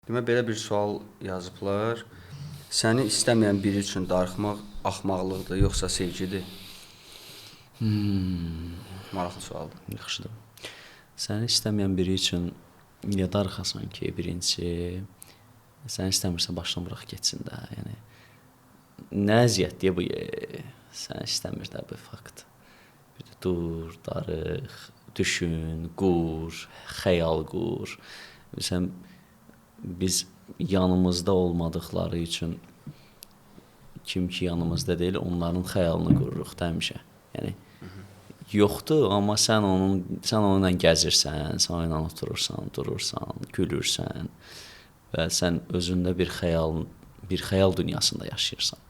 Demək belə bir sual yazıblar. Səni istəməyən biri üçün darıxmaq axmaqlıqdır, yoxsa sevgidir? Maraqlı sualdır. Yaxşıdır. Səni istəməyən biri üçün niyə darıxasan ki, birincisi, səni istəmirsə başdan burax getsin də. Yəni nə əziyyətdir bu? Səni istəmir də bu fakt. Bir də dur, darıq, düşün, qur, xəyal qur. Sən biz yanımızda olmadıqları üçün kim ki yanımızda deyil, onların xəyalını qururuq da həmişə. Yəni yoxdur, amma sən onunla gəzirsən, sən onunla oturursan, durursan, gülürsən və sən özündə bir xəyal dünyasında yaşayırsan.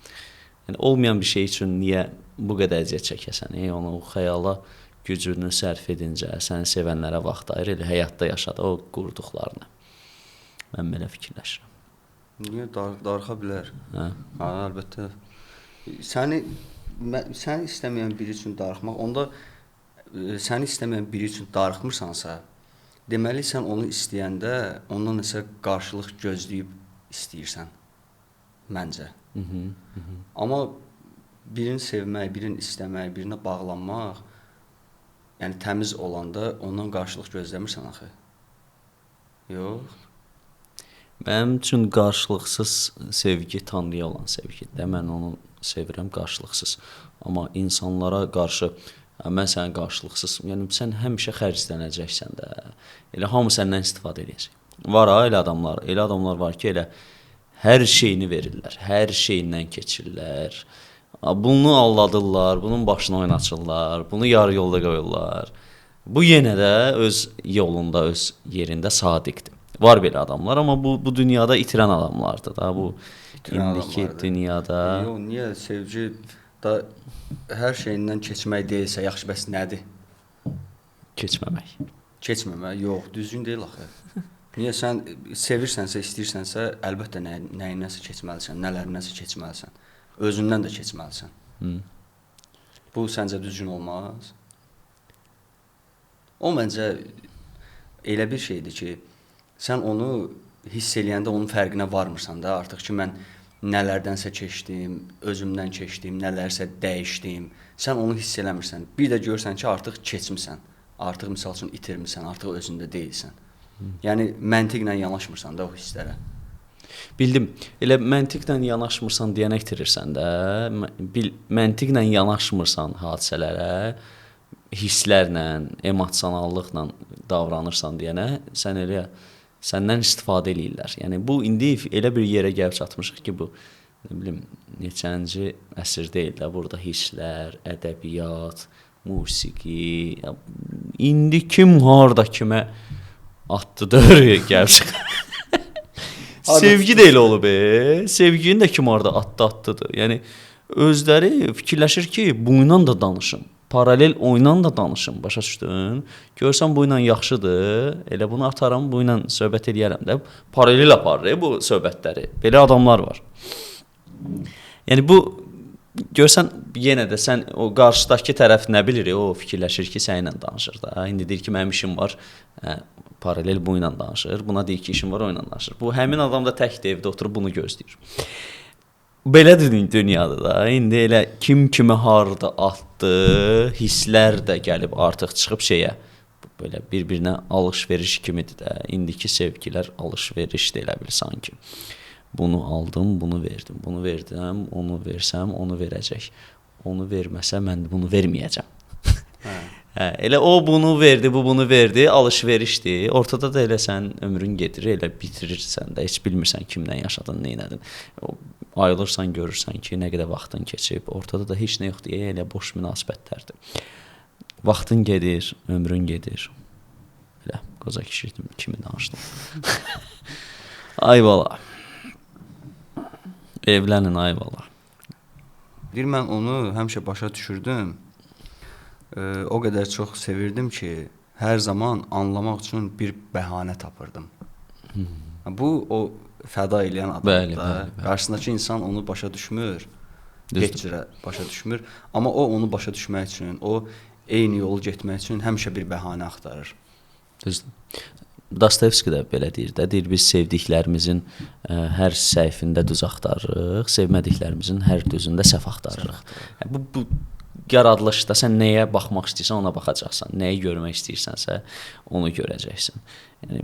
Yəni olmayan bir şey üçün niyə bu qədər əziyyət çəkəsən? Onu o xəyala gücünü sərf edincə, səni sevənlərə vaxt ayır, elə həyatda yaşadı o qurduqlarını. Mən belə fikirləşirəm. Niyə darıxa bilər? Hə, əlbəttə. Səni istəməyən biri üçün darıxmaq, onda səni istəməyən biri üçün darıxmırsansa, deməli sən onu istəyəndə ondan nəsə qarşılıq gözləyib istəyirsən. Məncə. Amma birini sevmək, birini istəmək, birinə bağlanmaq, yəni təmiz olanda ondan qarşılıq gözləmirsən axı. Yox. mənim üçün qarşılıqsız sevgi Tanrıya olan sevgidir. Mən onu sevirəm qarşılıqsız. Amma insanlara qarşı mən səni qarşılıqsız, yəni sən həmişə xərclənəcəksən də. Elə hamı səndən istifadə edəcək. Var elə adamlar var ki, elə hər şeyini verirlər, hər şeyindən keçirlər. Bunu aldadırlar, bunun başına oynaçırlar, bunu yarı yolda qoyurlar. Bu yenə də öz yolunda, öz yerində sadiqdir. Var belə adamlar, amma bu dünyada itirən adamlardır da. Bu indiki dünyada. Yox, niyə sevgi da hər şeyindən keçmək deyilsə, yaxşı bəs nədir? Keçməmək. Keçməmək? Yox, düzgün deyil axı. Niyə sən sevirsənsə, istəyirsənsə, əlbəttə nəyinəsə keçməlisən, nələrinəsə keçməlisən. Özündən də keçməlisən. Bu səncə düzgün olmaz? O məncə elə bir şeydir ki, sən onu hiss eləyəndə onun fərqinə varmırsan da, artıq ki mən nələrdənsə keçdim, özümdən keçdim, nələrsə dəyişdim. Sən onu hiss eləmirsən. Bir də görsən ki, artıq keçmisən. Artıq misal üçün itirmisən, artıq özündə deyilsən. Yəni məntiqlə yanaşmırsan da o hisslərə. Bildim. Elə məntiqlə yanaşmırsan deyənə itirirsən də. Məntiqlə yanaşmırsan hadisələrə, hisslərlə, emosionallıqla davranırsan deyənə, sən elə səndən istifadə eləyirlər. Yəni bu indi elə bir yerə gəlib çatmışıq ki, bu nə bilim neçənci əsr deyil də, burada hisslər, ədəbiyyat, musiqi, indi kim harda kimə atdı dövrə gəlib çıxır. Sevgi də elə olub, sevgini də kim harda atdı-atdıdır. Yəni özləri fikirləşir ki, bu ilə də danışım. Paralel oyunla da danışım, başa düşdün? Görsən bu ilə yaxşıdır, elə bunu ataram, bu ilə söhbət edərəm də. Paralel aparır bu söhbətləri. Belə adamlar var. Yəni bu görsən yenə də sən o qarşıdakı tərəf nə bilir, o fikirləşir ki, səninlə danışır da. İndi deyir ki, mənim işim var. Paralel bu ilə danışır. Buna deyir ki, işim var, o ilə danışır. Bu həmin adam da təkdir evdə oturub bunu gözləyir. Belədir dünyada da. İndi elə kim kimi harda atdı, hisslər də gəlib artıq çıxıb şeyə. Belə bir-birinə alış-veriş kimidir də. İndiki sevgilər alış-verişdir elə bil sanki. Bunu aldım, bunu verdim. Bunu verdim, onu versəm, onu verəcək. Onu verməsə mən bunu verməyəcəm. Elə o bunu verdi, bu bunu verdi, alış-verişdir. Ortada da elə sən ömrün gedir, elə bitirirsən də, heç bilmirsən kimlə yaşadın, nə etdin. Ayılırsan, görürsən ki, nə qədər vaxtın keçib, ortada da heç nə yoxdur, elə boş münasibətlərdir. Vaxtın gedir, ömrün gedir. Elə qoca kişi kimi danışdım. Ay bala. Evlənin ay bala. Deyir, mən onu həmişə başa düşürdüm. O qədər çox sevirdim ki, hər zaman anlamaq üçün bir bəhanə tapırdım. Bu o fəda eləyən adam da, qarşısındakı insan onu başa düşmür, heç cürə başa düşmür, amma o onu başa düşmək üçün, o eyni yolu getmək üçün həmişə bir bəhanə axtarır. Düzdür. Dostoyevski də belə deyir də, deyir biz sevdiklərimizin hər səhvində düz axtarırıq, sevmədiklərimizin hər düzündə səhv axtarırıq. Bu yaradılışda sən nəyə baxmaq istəyirsən, ona baxacaqsan. Nəyi görmək istəyirsənsə, onu görəcəksən. Yəni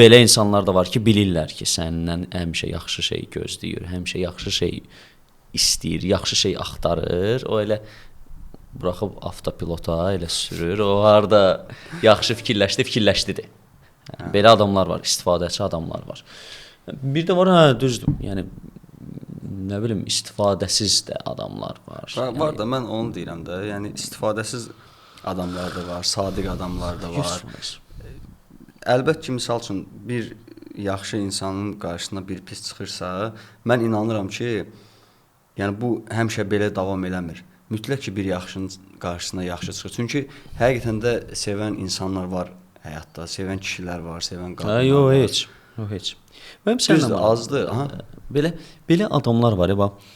belə insanlar da var ki, bilirlər ki, səndən həmişə yaxşı şey gözləyir, həmişə yaxşı şey istəyir, yaxşı şey axtarır. O elə buraxıb avtopilota elə sürür. O harda yaxşı fikirləşdi. Belə adamlar var, istifadəçi adamlar var. Bir də var, düzdür. Yəni nə bilim, istifadəsiz də adamlar var. Var da, mən onu deyirəm də. Yəni istifadəsiz adamlar da var, sadiq adamlar da var. Əlbəttə ki, misal üçün bir yaxşı insanın qarşısına bir pis çıxırsa, mən inanıram ki, yəni bu həmişə belə davam eləmir. Mütləq ki, bir yaxşının qarşısına yaxşı çıxır. Çünki həqiqətən də sevən insanlar var həyatda, sevən kişilər var, sevən qadınlar var. Yox, heç. Mənim səndən azdır. Belə adamlar var, bax.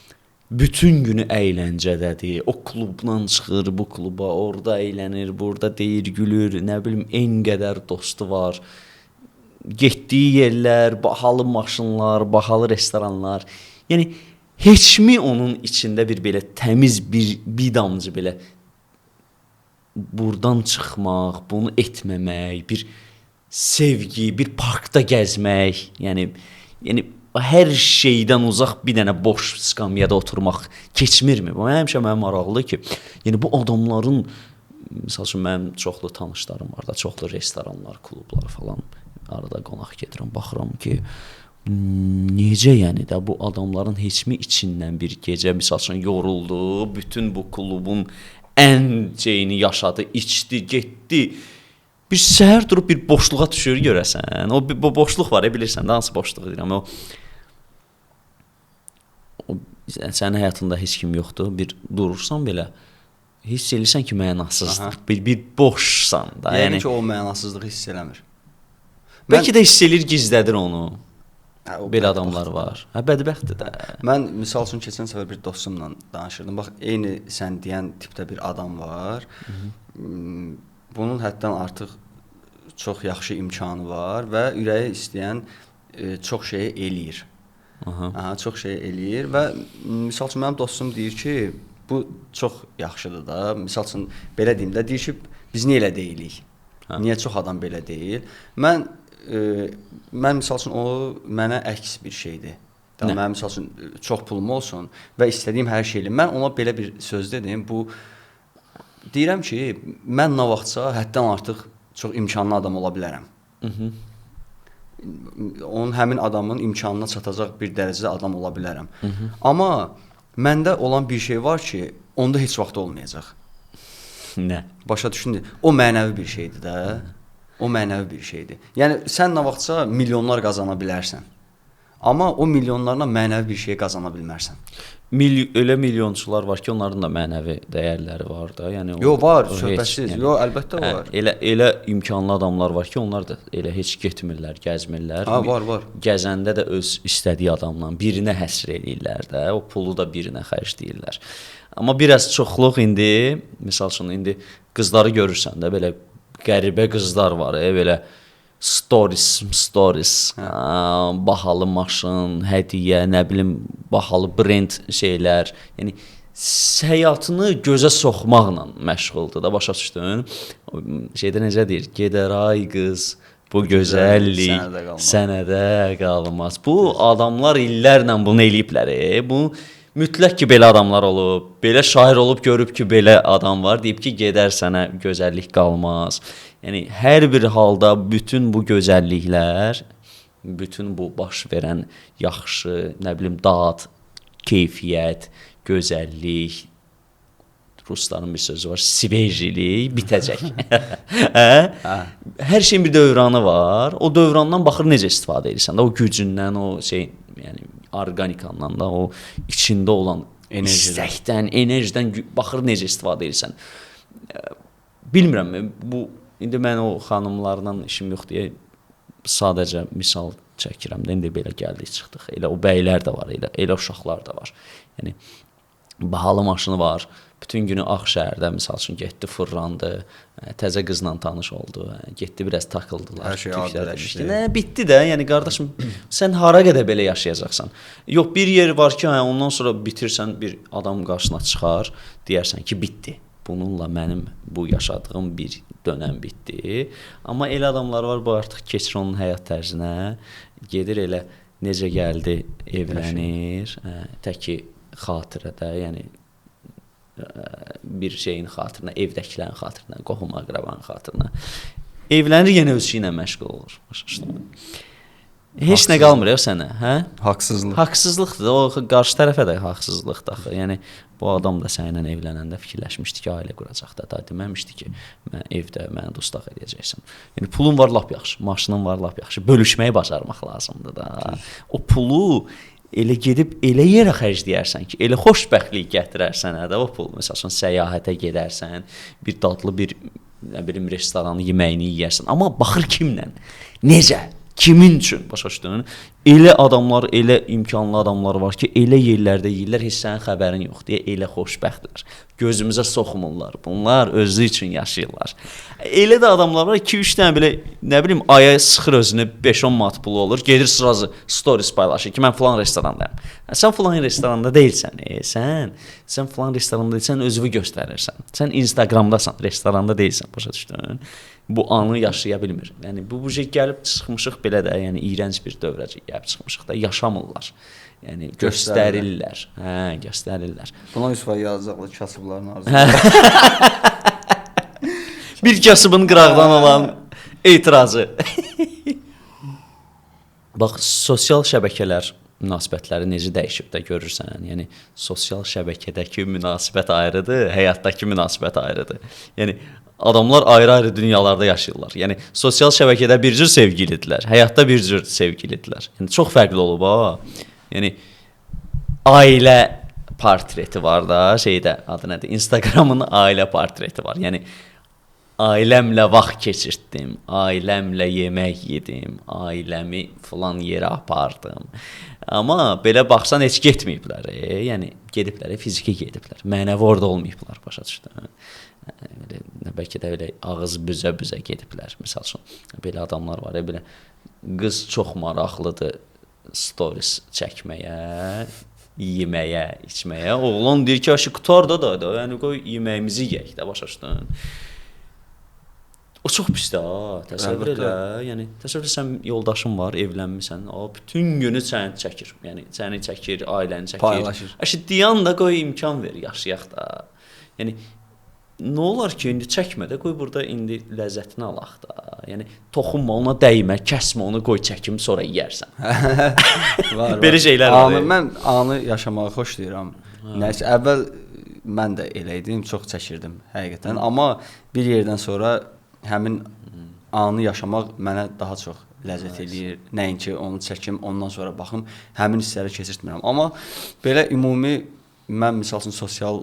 Bütün günü əyləncədədir. O klubdan çıxır, bu kluba, orada əylənir, burada deyir, gülür, nə bilim, en qədər dostu var. Getdiyi yerlər, bahalı maşınlar, bahalı restoranlar. Yəni heçmi onun içində bir belə təmiz bir damcı belə buradan çıxmaq, bunu etməmək, bir sevgi, bir parkda gəzmək, yəni hər şeydən uzaq bir dənə boş skamyada oturmaq keçmirmi? Bu həmişə mənim maraqlıdır ki, yəni bu adamların, məsəl üçün mənim çoxlu tanışlarım var da, çoxlu restoranlar, klublar falan, arada qonaq gedirəm, baxıram ki, necə yəni də bu adamların heçmi içindən bir gecə məsəl üçün yoruldu, bütün bu klubun ən şeyini yaşadı, içdi, getdi. Bir səhər durub bir boşluğa düşür görəsən. O boşluq var, bilirsən də hansı boşluq deyirəm. O sənin həyatında heç kim yoxdur. Bir durursan belə hiss edirsən ki, mənasızdır. Bir boşsan da. Yəni ki, o mənasızlığı hiss eləmir. Bəlkə də hiss edir, gizlədir onu. Belə adamlar var. Bədbəxtdir də. Mən misal üçün keçən səfər bir dostumla danışırdım. Bax, eyni sən deyən tipdə bir adam var. Bunun həddən artıq çox yaxşı imkanı var və ürəyi istəyən çox şey eləyir. Çox şey eləyir və misal üçün mənim dostum deyir ki, bu çox yaxşıdır da. Misal üçün belə deyim də, deyir ki, biz niyə elə deyilik? Niyə çox adam belə deyil? Mən misal üçün o mənə əks bir şeydir. Mənim misal üçün çox pulum olsun və istədiyim hər şeyi. Mən ona belə bir söz dedim. Bu deyirəm ki, mən nə vaxtsa həddən artıq çox imkanlı adam ola bilərəm. Onun həmin adamın imkanına çatacaq bir dərəcədə adam ola bilərəm. Amma məndə olan bir şey var ki, onda heç vaxt olmayacaq. Nə? Başa düşdün? O mənəvi bir şeydir də. O mənəvi bir şeydir. Yəni sən nə vaxtsa milyonlar qazana bilərsən. Amma o milyonlarla mənəvi bir şey qazana bilmərsən. Elə milyonçular var ki, onların da mənəvi dəyərləri var da. Yəni yox, var, söhbətsiz. Yəni, yox, əlbəttə var. Elə imkanlı adamlar var ki, onlar da elə heç getmirlər, gəzmirlər. Var. Gəzəndə də öz istədiyi adamla birinə həsr eləyirlər də. O pulu da birinə xərcləyirlər. Amma biraz çoxluq indi, məsəl üçün indi qızları görürsən də, belə qəribə qızlar var, belə stories, bahalı maşın, hədiyyə, nə bilim, bahalı brend şeylər. Yəni həyatını gözə soxmaqla məşğuldur da, başa düşdün? Şeydə necə deyir? Gedər ay qız, bu gözəllik sənədə qalmaz. Bu adamlar illərlə bunu eləyiblər. Bu mütləq ki, belə adamlar olub, belə şair olub, görüb ki, belə adam var, deyib ki, gedər sənə gözəllik qalmaz. Yəni, hər bir halda bütün bu gözəlliklər, bütün bu baş verən yaxşı, nə bilim, dad, keyfiyyət, gözəllik, rusların bir sözü var, svejlik bitəcək. Hər şeyin bir dövranı var. O dövrandan baxır necə istifadə edirsən də, o gücündən, o şey, yəni orqanikandan da, o içində olan istəkdən, enerjidən baxır necə istifadə edirsən. Bilmirəm, indi mən o xanımlardan işim yox deyə sadəcə misal çəkirəm də, indi belə gəldik, çıxdıq. Elə o bəylər də var, elə uşaqlar da var. Yəni bahalı maşını var, bütün günü Ağşəhərdə misal üçün getdi, fırlandı, təzə qızla tanış oldu, getdi biraz takıldılar. Hər şey adiləşdi. Nə bitdi də, yəni qardaşım, sən hara qədər belə yaşayacaqsan? Yox, bir yer var ki, ondan sonra bitirsən, bir adam qarşına çıxar, deyərsən ki, bitdi. Bununla mənim bu yaşadığım bir dönəm bitdi. Amma elə adamlar var, bu artıq keçir onun həyat tərzinə, gedir elə necə gəldi, evlənir, tək ki xatirədə, yəni bir şeyin xatirinə, evdəkilərin xatirinə, qohum-əqrabanın xatirinə evlənir, yenə öz işi ilə məşğul olur. Heç nə qalmır ya sənə, hə? Haqsızlıq. Haqsızlıqdır. O qarşı tərəfə də haqsızlıqdır axı. Yəni bu adam da səninlə evlənəndə fikirləşmişdi ki, ailə quracaq da. Da deməmişdi ki, mən evdə məni dustaq edəcəksən. Yəni pulun var lap yaxşı, maşının var lap yaxşı. Bölüşməyi bacarmaq lazımdır da. O pulu elə gedib elə yerə xərcləyərsən ki, elə xoşbəxtlik gətirər sənə də o pul. Məsələn, səyahətə gedərsən, bir dadlı bir nə bilim restoranın yeməyini yeyərsən. Amma baxır kimlə, necə, kimin üçün, başa düşdün? Elə adamlar, elə imkanlı adamlar var ki, elə yerlərdə yeyirlər, heç sənin xəbərin yoxdur deyə elə xoşbəxtlər. Gözümüzə soxmurlar. Bunlar özü üçün yaşayırlar. Elə də adamlar var 2-3 dənə belə, nə bilim, aya sıxır özünü 5-10 manat pulu olur. Gedir sırası stories paylaşır ki, mən falan restorandayım. Sən falan restoranda deyilsən. Sən falan restoranda deyilsən, özünü göstərirsən. Sən Instagramdasan, restoranda deyilsən, başa düşdün? Bu anı yaşaya bilmir. Yəni bu şey gəlib çıxmışıq belə də, yəni iyrənc bir dövrəcə gəlib çıxmışıq da, yaşamırlar. Yəni göstərirlər. Hə, göstərirlər. Buna Yusuf yazacaqlar kasıbların arzusu. Bir kasıbın qıraqdan olan etirazı. Bax, sosial şəbəkələr münasibətləri necə dəyişib də görürsən. Yəni sosial şəbəkədəki münasibət ayrıdır, həyatdakı münasibət ayrıdır. Yəni adamlar ayrı-ayrı dünyalarda yaşayırlar. Yəni sosial şəbəkədə bir cür sevgilidirlər, həyatda bir cür sevgilidirlər. Yəni çox fərqli olub ha. Yəni ailə portreti var da, şeydə adı nədir? Instagramın ailə portreti var. Yəni ailəmlə vaxt keçirtdim, ailəmlə yemək yedim, ailəmi falan yerə apardım. Amma belə baxsan heç getməyiblər. Yəni gediblər, fiziki gediblər. Mənəvi orada olmayıblar, başa düşdün? Bəlkə də elə ağız büzə-büzə gediblər. Məsəl üçün, belə adamlar var, belə qız çox maraqlıdır stories çəkməyə, yeməyə, içməyə. Oğlan deyir ki, aşı qutarda da, yəni qoy yeməyimizi yeyək də, başa düşdün? O çox pisdir ha, təsəvvür elə. Yəni təsəvvür sən yoldaşın var, evlənmisən, o bütün günü səni çəkir. Yəni səni çəkir, ailəni çəkir. Paylaşır. Aşı dayan da qoy imkan ver, yaşayaq da. Yəni nə olar ki, indi çəkmə də, qoy burada indi ləzzətini alaq da. Yəni toxunma, ona dəymə, kəsmə, onu qoy çəkim, sonra yeyərsən. Var. Belə şeylər var. Mən anı yaşamağı xoşlayıram. Nəsə əvvəl mən də elə idim, çox çəkirdim həqiqətən, amma bir yerdən sonra həmin anı yaşamaq mənə daha çox ləzzət eləyir. Nəinki onu çəkim, ondan sonra baxım, həmin hissləri keçirtmirəm. Amma belə ümumi mən məsəl üçün sosial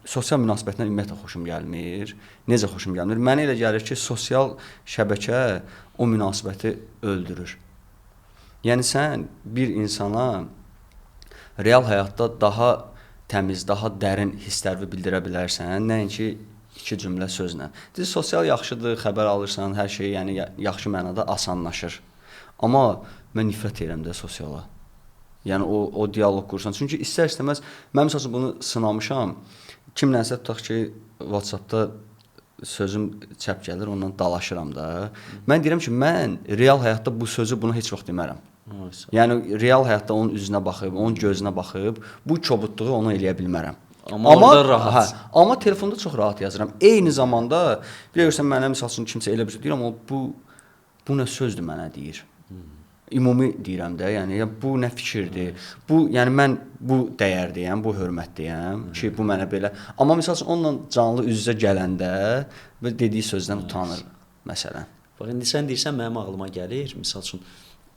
münasibətdən ümumiyyətlə xoşum gəlmir. Necə xoşum gəlmir? Mənə elə gəlir ki, sosial şəbəkə o münasibəti öldürür. Yəni sən bir insana real həyatda daha təmiz, daha dərin hissləri bildirə bilərsən, nəinki 2 cümlə sözlə. Deyir, sosial yaxşıdır, xəbər alırsan, hər şey yəni yaxşı mənada asanlaşır. Amma mən nifrət edirəm də sosiala. Yəni o dialoq qursan. Çünki istər-istəməz mən məsələn bunu sınamışam. Kimlənsə tutaq ki, WhatsApp-da sözüm çəp gəlir, ondan dalaşıram da. Mən deyirəm ki, mən real həyatda bu sözü bunu heç vaxt demərəm. Yəni real həyatda onun üzünə baxıb, onun gözünə baxıb, bu kobudluğu onu eləyə bilmərəm. Amma orada rahat. Amma telefonda çox rahat yazıram. Eyni zamanda bilirsən mənə məsəl üçün kimsə elə bir şey deyir, amma bu nə sözdür mənə deyir. Ümumi deyirəm də, yəni bu nə fikirdir? Bu yəni mən bu dəyərdəyəm, bu hörmətdəyəm ki, bu mənə belə. Amma məsəl üçün onunla canlı üz-üzə gələndə və dediyi sözdən utanır məsələn. Bax indi sən deyirsən mənim ağlıma gəlir, məsəl üçün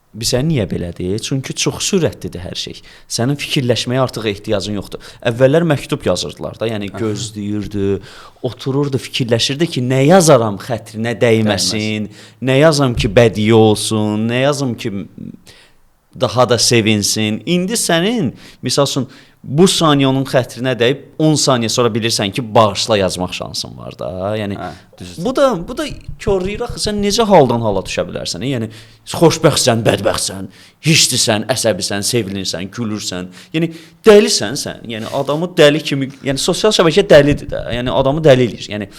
bizə niyə belədir? Çünki çox sürətlidir hər şey. Sənin fikirləşməyə artıq ehtiyacın yoxdur. Əvvəllər məktub yazırdılar da, yəni gözləyirdi, otururdu, fikirləşirdi ki, nə yazaram xətrinə dəyməsin, nə yazam ki, bədii olsun, nə yazım ki, daha da sevinsin. İndi sənin, məsəl üçün, bu saniyə onun xətrinə dəyib 10 saniyə sonra bilirsən ki, bağışla yazmaq şansın var da. Yəni bu da körləyir axı sən necə haldan hala düşə bilərsən? Yəni xoşbəxtsən, bədbəxtsən, hisslisən, əsəbisən, sevinirsən, gülürsən. Yəni dəlisən sən. Yəni adamı dəli kimi, yəni sosial şəbəkə dəlidir də. Yəni adamı dəli eləyir. Yəni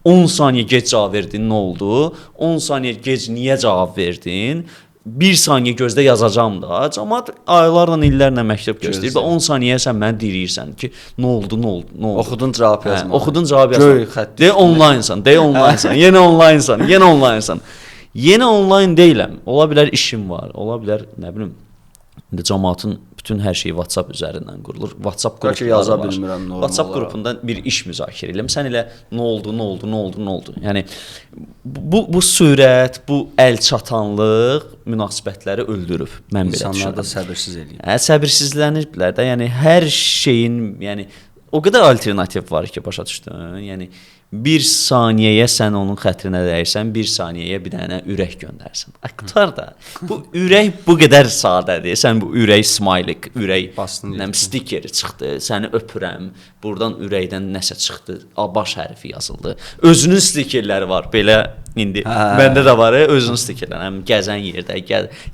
10 saniyə gec cavab verdin, nə oldu? 10 saniyə gec niyə cavab verdin? 1 saniyə gözdə yazacağam da. Cəmaət aylarla, illərlə məktub gözləyir və 10 saniyəyə sən məni diriyirsən ki, nə oldu? Oxudun cavab yazma. Oxudun cavab yazma. De onlaynsan, yenə onlaynsan, yenə onlaynsan. Yenə onlayn deyiləm. Ola bilər işim var, ola bilər, nə bilim, indi cəmaatın bütün hər şeyi WhatsApp üzərindən qurulur. WhatsApp qrupları yaza var. bilmirəm normal. WhatsApp qrupundan bir iş müzakirə edirəm. Sən elə nə oldu? Yəni bu sürət, bu əlçatanlıq münasibətləri öldürüb. Mən belə düşünürəm. İnsanlar da səbirsiz eləyir. Səbirsizləniblər də. Yəni hər şeyin, yəni o qədər alternativ var ki, başa düşdün? Yəni 1 saniyəyə sən onun xətrinə dəyirsən, 1 saniyəyə bir dənə ürək göndərsən. Qutar da. Bu ürək bu qədər sadədir. Sən bu ürək smailik, ürək stikeri çıxdı. Səni öpürəm. Burdan ürəkdən nəsə çıxdı. Baş hərfi yazıldı. Özünün stikerləri var. Belə indi məndə də var, özünün stikerləri. Gəzən yerdə,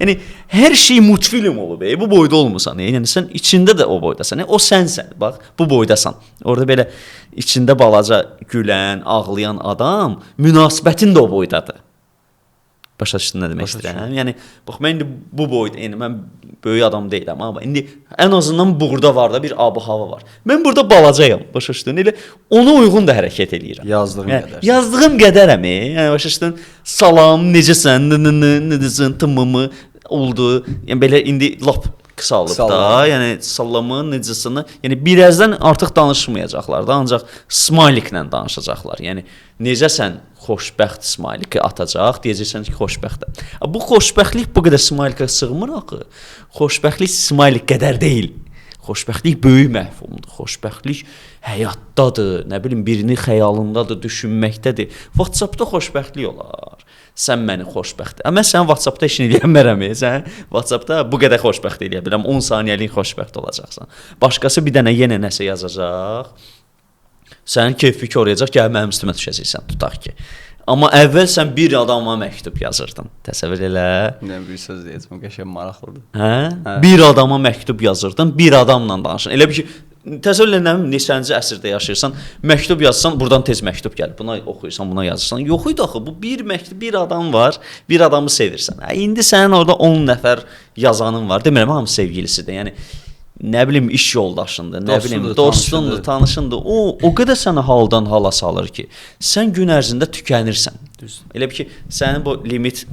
yəni hər şey multfilm olub. Bu boyda olmusan. Yəni sən içində də o boydasan. O sənsən. Bax, bu boydasan. Orada belə içində balaca gülən, ağlayan adam münasibətin də o boydadır. Başa düşdün nə demək istəyirəm? Yəni bax mən indi bu boyda, yəni mən böyük adam deyiləm amma indi ən azından burada var da bir ab-hava var. Mən burada balacayam, başa düşdün? Elə ona uyğun da hərəkət eləyirəm. Yazdığım qədərəm. Yəni başa düşdün? Salam, necəsən? Necəsən? Tımımı oldu. Yəni belə indi lap qısalıb da, yəni salamın necəsini, yəni birazdan artıq danışmayacaqlar da, ancaq smailiklə danışacaqlar. Yəni necəsən xoşbəxt smailiki atacaq, deyəcəksən ki, xoşbəxtəm. Bu xoşbəxtlik bu qədər smailikə sığmır axı. Xoşbəxtlik smailik qədər deyil. Xoşbəxtlik böyük məfhumdur. Xoşbəxtlik həyatdadır, nə bilim birini xəyalındadır, düşünməkdədir. WhatsApp-da xoşbəxtlik olar. Sən məni xoşbəxt. Amma sən WhatsApp-da işini eləyə bilmərəm. Sən WhatsApp-da bu qədər xoşbəxt eləyə bilirəm. 10 saniyəlik xoşbəxt olacaqsan. Başqası bir dənə yenə nəsə yazacaq. Sənin keyfi koruyacaq, gəl mənim üstümə düşəcəksən, tutaq ki. Amma əvvəl sən bir adama məktub yazırdın. Təsəvvür elə. Bir söz deyəcəm, qəşəng maraqlıdır. Hə? Bir adama məktub yazırdın, bir adamla danışırdın. Elə bir ki, təsəvvür elə neçənci əsrdə yaşayırsan, məktub yazsan, buradan tez məktub gəlir. Buna oxuyursan, buna yazırsan. Yox idi axı, bu bir məktub, bir adam var, bir adamı sevirsən. İndi sənin orada 10 nəfər yazanın var. Demirəm, hamı sevgilisidir. Yəni nə bilim iş yoldaşındır, nə bilim dostundur, tanışındır. O qədər səni haldan hala salır ki, sən gün ərzində tükənirsən. Elə bir ki, sənin bu limit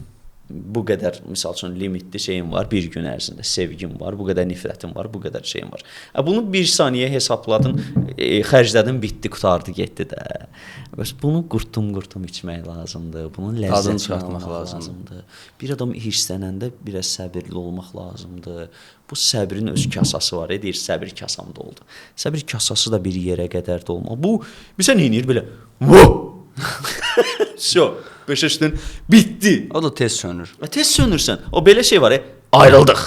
bu qədər, misal üçün limitli şeyin var, bir gün ərzində sevgin var, bu qədər nifrətin var, bu qədər şeyin var. Bunu 1 saniyə hesabladın, xərclədin, bitdi, qutardı, getdi də. Bəs bunu qurtum içmək lazımdır, bunun ləzzətini çıxartmaq lazımdır. Bir adam hirslənəndə biraz səbirli olmaq lazımdır. Bu səbrin öz kasası var, deyir, səbir kasamda oldu. Səbir kasası da bir yerə qədər də olmalı. Bu, bir sən yeyinir belə, Şo, beşəşdin, bitdi. O da tez sönür. Tez sönürsən. O belə şey var, ayrıldıq.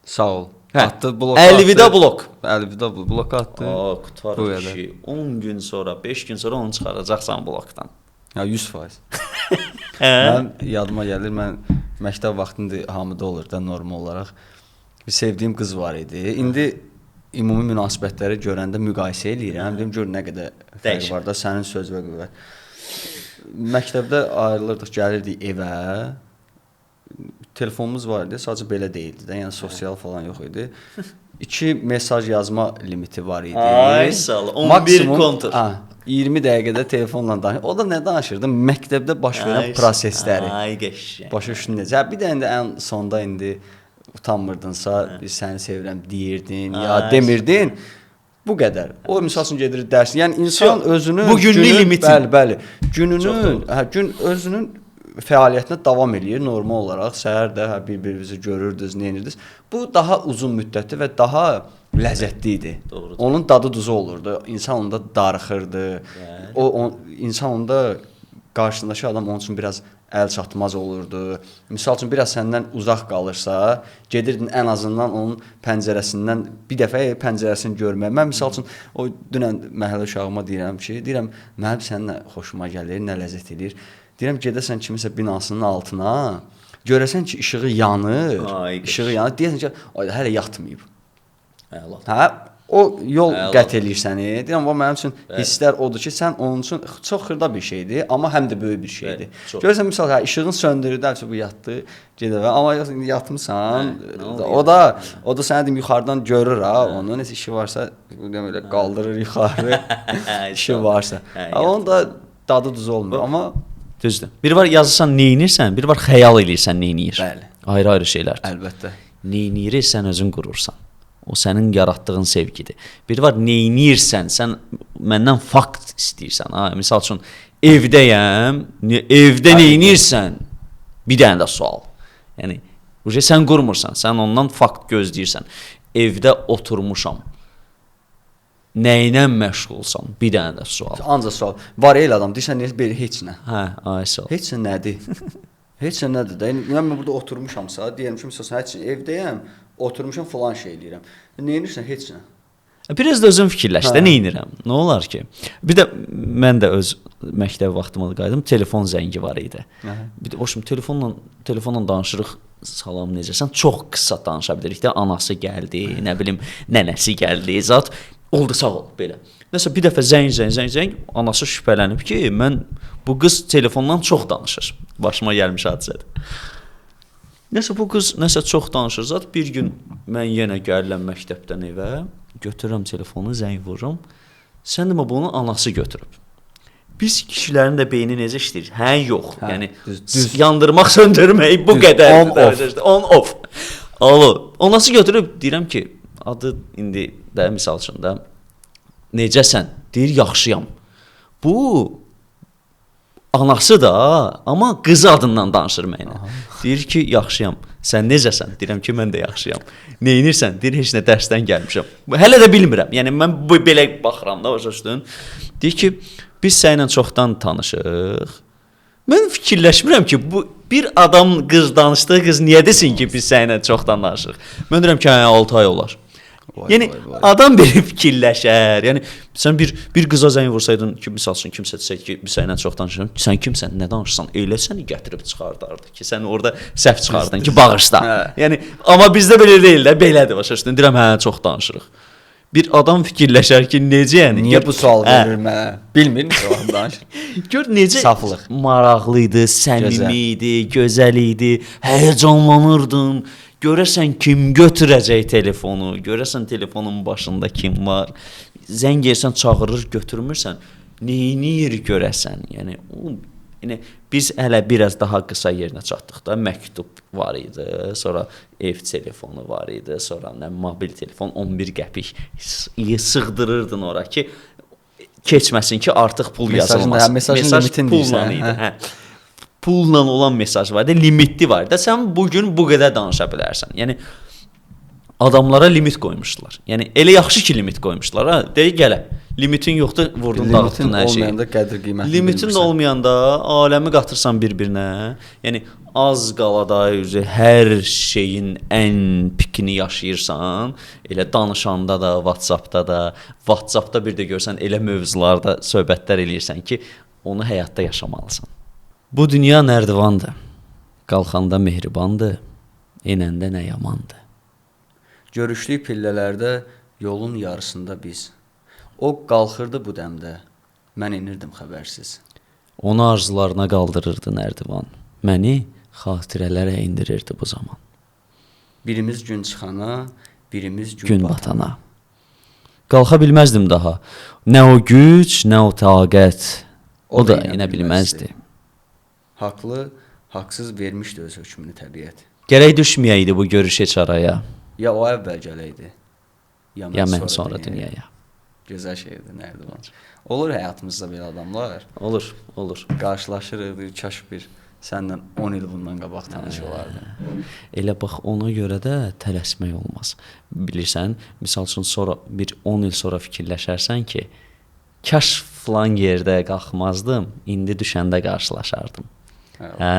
Sağ ol. Attı blok. Əlvida blok. Əlvida blok attı. Qutarır ki, 10 gün sonra, 5 gün sonra onu çıxaracaqsan blokdan. Ya 100%. Mən yadıma gəlir, mən məktəb vaxtında hamıda olur da normal olaraq. Bir sevdiyim qız var idi. İndi ümumi münasibətləri görəndə müqayisə eləyirəm. Deyim, gör nə qədər fərq var da sənin söz və qüvvət. Məktəbdə ayrılırdıq, gəlirdik evə. Telefonumuz var idi, sadəcə belə deyildi də, yəni sosial falan yox idi. 2 mesaj yazma limiti var idi. Ay sağ ol, 11 kontur. 20 dəqiqədə telefonla danışır. O da nə danışırdım? Məktəbdə baş verən prosesləri. Ay qəşəng. Başa düşdün necə? Bir də indi ən sonda indi utanmırdınsa, səni sevirəm deyirdin, ya demirdin. Bu qədər. O misal üçün gedir dərs. Yəni insan özünün bugünlük limiti. Bəli. Gününün, gün özünün fəaliyyətinə davam eləyir normal olaraq. Səhər də bir-birinizi görürdünüz, nə edirdiniz. Bu daha uzun müddətli və daha ləzzətli idi. Doğrudur. Onun dadı duzu olurdu. İnsan onda darıxırdı. O insan onda qarşısındakı adam onun üçün biraz əl çatmaz olurdu. Misal üçün biraz səndən uzaq qalırsa, gedirdin ən azından onun pəncərəsindən bir dəfə pəncərəsini görmək. Mən misal üçün o dünən məhəllə uşağıma deyirəm ki, mənim səninlə xoşuma gəlir, nə ləzzət eləyir. Deyirəm gedəsən kimisə binasının altına, görəsən ki, işığı yanır, deyəsən ki, hələ yatmayıb. Hə, o yol qət eləyir səni. Deyirəm, o mənim üçün hisslər odur ki, sən onun üçün çox xırda bir şeydir, amma həm də böyük bir şeydir. Görürsən, misal, işığın söndürürdü, bu yatdı, gedəvə, amma yatmısan, o da sənə deyim, yuxarıdan görür, onun nəsə işi varsa, elə qaldırır yuxarı, işi varsa. Onun da dadı duzu olmuyor, amma... Düzdür. Bir var yazırsan, neynirsən, bir var xəyal eləyirsən, neynir. Bəli. Ayrı-ayrı şeylərdir. Əlbəttə. Neyniri sən özün qurursan. O sənin yaratdığın sevgidir. Bir var neynirsən, sən məndən fakt istəyirsən. Misal üçün, evdəyəm, evdə neynirsən? Bir dənə də sual. Yəni, sən qurmursan, sən ondan fakt gözləyirsən. Evdə oturmuşam. Nəyinə məşğulsan? Bir dənə də sual. Ancaq sual. Var el adam, deyirsən, belə heç nə. Sual. Heç nə nədir? Heç nə nədir də? Yəni, mən burada oturmuşamsa, deyirəm ki, məsələn, heç evdəyəm, oturmuşam, falan şey eləyirəm. Neynirsən? Heç nə. Biraz da özüm fikirləş də, neynirəm? Nə olar ki? Bir də mən də öz məktəb vaxtıma qayıdım, telefon zəngi var idi. Bir də hoşum, telefonla danışırıq, salam necəsən? Çox qısa danışa bilirik də, anası gəldi, nə bilim, nənəsi gəldi, zat oldu, sağ ol, belə. Nəsə bir dəfə zəng, anası şübhələnib ki, mən bu qız telefondan çox danışır. Başıma gəlmiş hadisədir. Nəsə bu qız çox danışır zat. Bir gün mən yenə gəlirəm məktəbdən evə, götürürəm telefonu, zəng vururam. Sən demə bunu anası götürüb. Biz kişilərin də beyni necə işləyir? Yox. Yəni düz yandırmaq, söndürmək bu qədər. On off. Alo. Anası götürüb deyirəm ki, adı indi də misal üçün də necəsən? Deyir yaxşıyam. Bu anası da, amma qızı adından danışır mənə. Deyir ki, yaxşıyam. Sən necəsən? Deyirəm ki, mən də yaxşıyam. Neynirsən? Deyir, heç nə dərsdən gəlmişəm. Hələ də bilmirəm. Yəni, mən belə baxıram da, başa düşdün. Deyir ki, biz sənlə çoxdan tanışıq. Mən fikirləşmirəm ki, bu bir adam qız danışdığı qız niyə desin ki, biz sənlə çoxdan danışıq. Mən deyirəm ki, 6 ay olar. Yəni adam belə fikirləşər. Yəni sən bir qıza zəng vursaydın ki, misal üçün kimsə desəydi ki, biz səninlə çox danışırıq. Sən kimsən? Nə danışırsan? Elə səni gətirib çıxardardı ki, sən orada səhv çıxardın ki, bağışla. Yəni amma bizdə belə deyil də, belədir başa düşdün. Deyirəm, çox danışırıq. Bir adam fikirləşər ki, necə yəni? Niyə bu sual verir mənə? Bilmir o danışır. Gör necə saflıq. Maraqlı idi, səmimi idi, gözəl idi, həyecanlanırdın. Görəsən kim götürəcək telefonu, görəsən telefonun başında kim var. Zəng yersən, çağırır, götürmürsən. Neynir görəsən? Yəni biz hələ biraz daha qısa yerinə çatdıq da. Məktub var idi, sonra ev telefonu var idi, sonra mobil telefon 11 qəpik sığdırırdın ora ki, keçməsin ki, artıq pul yazılmasın. Mesajın limitin deyirsən. Pulla olan mesaj var da, limitli var da, sən bugün bu qədər danışa bilərsən. Yəni adamlara limit qoymuşdular. Yəni elə yaxşı ki limit qoymuşdular. Deyir gələ. Limitin yoxdur, vurdun dağıtdın hər şeyi. Olmayanda qədir qiymətini limitin də olmayanda aləmi qatırsan bir-birinə. Yəni az qalada hər şeyin ən pikini yaşayırsan. Elə danışanda da, WhatsApp-da bir də görsən elə mövzularda söhbətlər eləyirsən ki, onu həyatda yaşamalısan. Bu dünya nərdivandır, qalxanda mehribandır, enəndə nə yamandır. Görüşdük pillələrdə yolun yarısında biz. O qalxırdı bu dəmdə, mən inirdim xəbərsiz. Onu arzularına qaldırırdı nərdivan, məni xatirələrə indirirdi bu zaman. Birimiz gün çıxana, birimiz gün batana. Qalxa bilməzdim daha, nə o güc, nə o taqət, o da inə bilməzdi. Haqlı, haqsız vermişdi öz hökmünü təbiət. Gərək düşməyəydi bu görüş heç araya. Ya o əvvəl gələydi, ya mən sonra dünyaya. Gözəl şeydir, nərdivan. Olur həyatımızda belə adamlar. Olur. Qarşılaşırıq, kaş bir səndən 10 il bundan qabaq tanış olardı. Elə bax, ona görə də tələsmək olmaz. Bilirsən, misal üçün sonra bir 10 il sonra fikirləşərsən ki, kaş falan yerdə qalxmazdım, indi düşəndə qarşılaşardım. Hə?